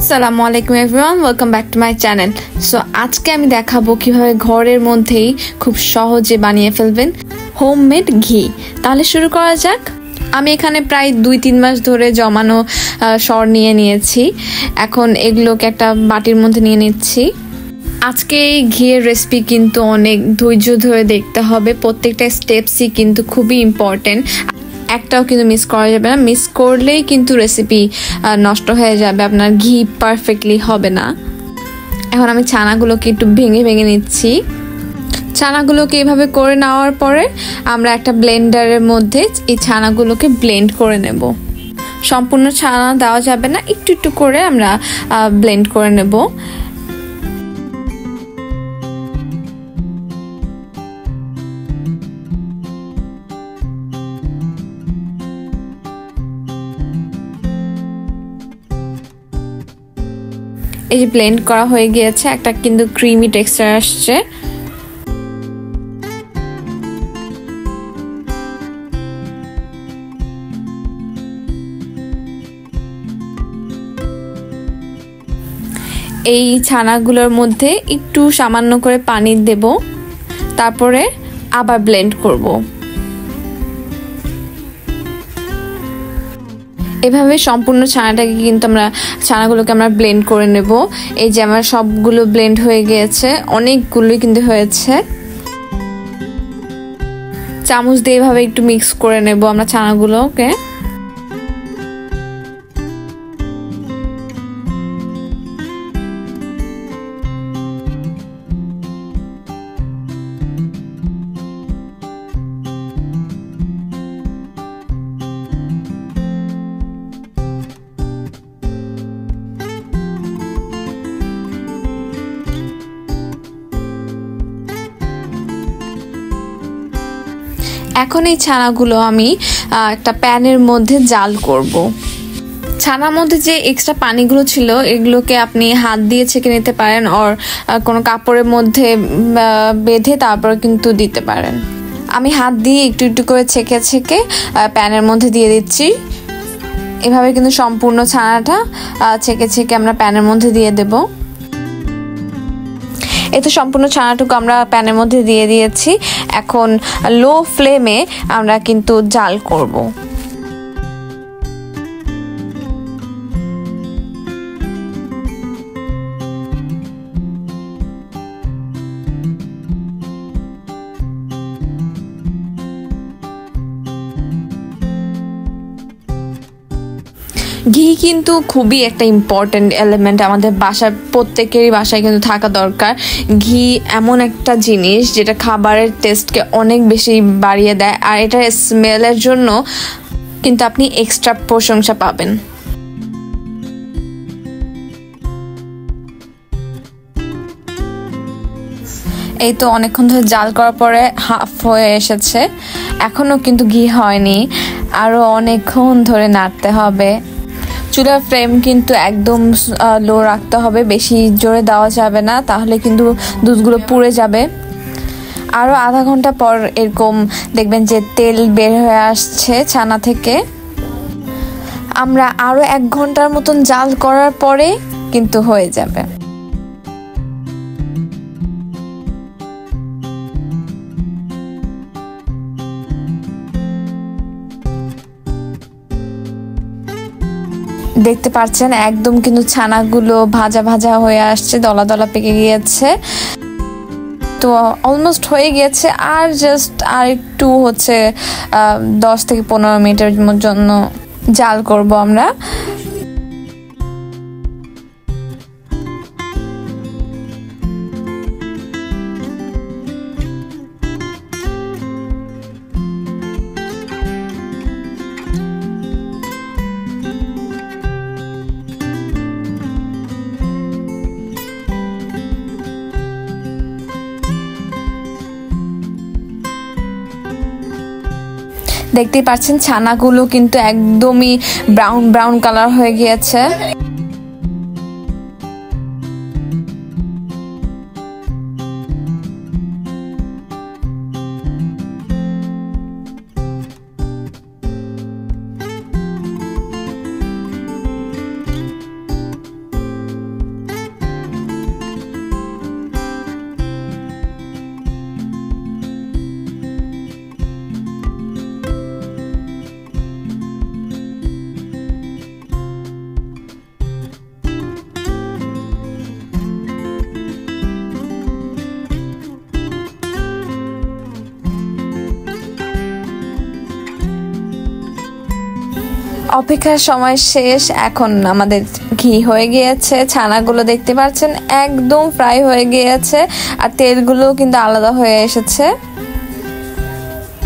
আসসালামু আলাইকুম everyone, welcome back to my channel. So আজকে আমি দেখাবো কিভাবে ঘরের মধ্যেই খুব সহজে বানিয়ে ফেলবেন হোমমেড ঘি। তাহলে শুরু করা যাক। আমি এখানে প্রায় 2-3 মাস ধরে জমানো সর নিয়ে নিয়েছি। এখন এগুলোকে একটা বাটির মধ্যে নিয়ে নিচ্ছি। আজকে এই ঘিয়ের রেসিপি কিন্তু অনেক ধৈর্য ধরে দেখতে হবে, প্রত্যেকটা স্টেপসই কিন্তু খুবই ইম্পর্টেন্ট। একটাও কিন্তু মিস করা যাবে না, মিস করলেই কিন্তু রেসিপি নষ্ট হয়ে যাবে, আপনার ঘি পারফেক্টলি হবে না। এখন আমি ছানাগুলোকে একটু ভেঙে ভেঙে নিচ্ছি। ছানাগুলোকে এভাবে করে নেওয়ার পরে আমরা একটা ব্লেন্ডারের মধ্যে এই ছানাগুলোকে ব্লেন্ড করে নেব। সম্পূর্ণ ছানা দেওয়া যাবে না, একটু একটু করে আমরা ব্লেন্ড করে নেব। এই যে ব্লেন্ড করা হয়ে গিয়েছে, একটা কিন্তু ক্রিমি টেক্সচার আসছে। এই ছানাগুলোর মধ্যে একটু সামান্য করে পানি দেব, তারপরে আবার ব্লেন্ড করব। এভাবে সম্পূর্ণ ছানাগুলোকে আমরা ব্লেন্ড করে নেব। এই যে আমার সবগুলো ব্লেন্ড হয়ে গিয়েছে, অনেকগুলোই কিন্তু হয়েছে। চামচ দিয়ে এভাবে একটু মিক্স করে নেব আমরা ছানাগুলোকে। এখন এই ছানাগুলো আমি একটা প্যানের মধ্যে জাল করব। ছানার মধ্যে যে এক্সট্রা পানিগুলো ছিল এগুলোকে আপনি হাত দিয়ে ছেঁকে নিতে পারেন, আর কোনো কাপড়ের মধ্যে বেঁধে তারপর কিন্তু দিতে পারেন। আমি হাত দিয়ে একটু একটু করে ছেঁকে ছেঁকে প্যানের মধ্যে দিয়ে দিচ্ছি। এভাবে কিন্তু সম্পূর্ণ ছানাটা ছেঁকে ছেঁকে আমরা প্যানের মধ্যে দিয়ে দেব। এতে সম্পূর্ণ ছানাটুকু আমরা প্যানের মধ্যে দিয়ে দিয়েছি। এখন লো ফ্লেমে আমরা কিন্তু জাল করব। ঘি কিন্তু খুবই একটা ইম্পর্টেন্ট এলিমেন্ট, আমাদের বাসার প্রত্যেকেরই বাসায় কিন্তু থাকা দরকার। ঘি এমন একটা জিনিস যেটা খাবারের টেস্টকে অনেক বেশি বাড়িয়ে দেয়, আর এটার স্মেলের জন্য কিন্তু আপনি এক্সট্রা প্রশংসা পাবেন। এই তো অনেকক্ষণ ধরে জাল করার পরে হাফ হয়ে এসেছে, এখনো কিন্তু ঘি হয়নি, আরো অনেকক্ষণ ধরে নাড়তে হবে। চুলার ফ্লেম কিন্তু একদম লো রাখতে হবে, বেশি জোরে দেওয়া যাবে না, তাহলে কিন্তু দুধগুলো পুড়ে যাবে। আরও আধা ঘন্টা পর এরকম দেখবেন যে তেল বের হয়ে আসছে ছানা থেকে। আমরা আরও 1 ঘন্টার মতন জাল করার পরে কিন্তু হয়ে যাবে। দেখতে পাচ্ছেন একদম কিন্তু ছানাগুলো ভাজা ভাজা হয়ে আসছে, দলা দলা পেকে গিয়েছে। তো অলমোস্ট হয়ে গিয়েছে, আর একটু 10 থেকে 15 মিনিটের জন্য জাল করব আমরা। দেখতেই পাচ্ছেন ছানাগুলো কিন্তু একদমই ব্রাউন ব্রাউন কালার হয়ে গিয়েছে। অপেক্ষার সময় শেষ, এখন আমাদের ঘি হয়ে গিয়েছে। ছানাগুলো দেখতে পাচ্ছেন একদম ফ্রাই হয়ে গিয়েছে, আর তেলগুলো কিন্তু আলাদা হয়ে এসেছে।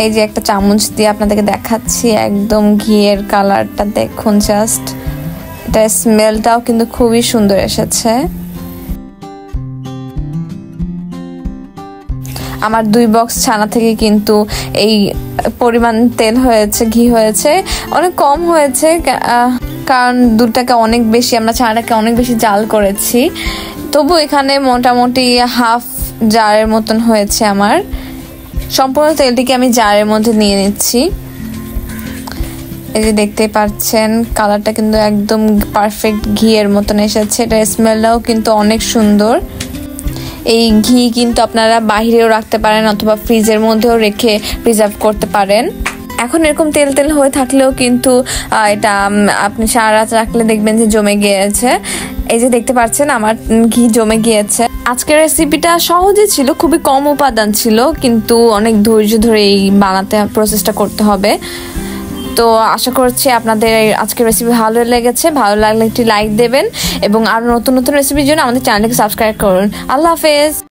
এই যে একটা চামচ দিয়ে আপনাদেরকে দেখাচ্ছি, একদম ঘিয়ের কালারটা দেখুন জাস্ট, এটা স্মেলটাও কিন্তু খুবই সুন্দর এসেছে। আমার 2 বক্স ছানা থেকে কিন্তু এই পরিমাণ তেল হয়েছে, ঘি হয়েছে। অনেক কম হয়েছে কারণ দুধটাকে অনেক বেশি, আমরা ছানাটাকে অনেক বেশি জাল করেছি। তবু এখানে মোটামুটি হাফ জারের মতন হয়েছে আমার। সম্পূর্ণ তেলটিকে আমি জারের মধ্যে নিয়ে নিচ্ছি। এই যে দেখতেই পাচ্ছেন কালারটা কিন্তু একদম পারফেক্ট ঘিয়ের মতন এসেছে। এটা স্মেলটাও কিন্তু অনেক সুন্দর। এই ঘি কিন্তু আপনারা বাহিরেও রাখতে পারেন অথবা ফ্রিজের মধ্যেও রেখে প্রিজার্ভ করতে পারেন। এখন এরকম তেল তেল হয়ে থাকলেও কিন্তু এটা আপনি সারা রাত রাখলে দেখবেন যে জমে গিয়েছে। এই যে দেখতে পাচ্ছেন আমার ঘি জমে গিয়েছে। আজকের রেসিপিটা সহজে ছিল, খুবই কম উপাদান ছিল, কিন্তু অনেক ধৈর্য ধরে এই বানাতে প্রসেসটা করতে হবে। তো আশা করছি আপনাদের আজকের রেসিপি ভালো লেগেছে। ভালো লাগলে একটি লাইক দেবেন এবং আরো নতুন নতুন রেসিপির জন্য আমাদের চ্যানেলকে সাবস্ক্রাইব করুন। আল্লাহ হাফেজ।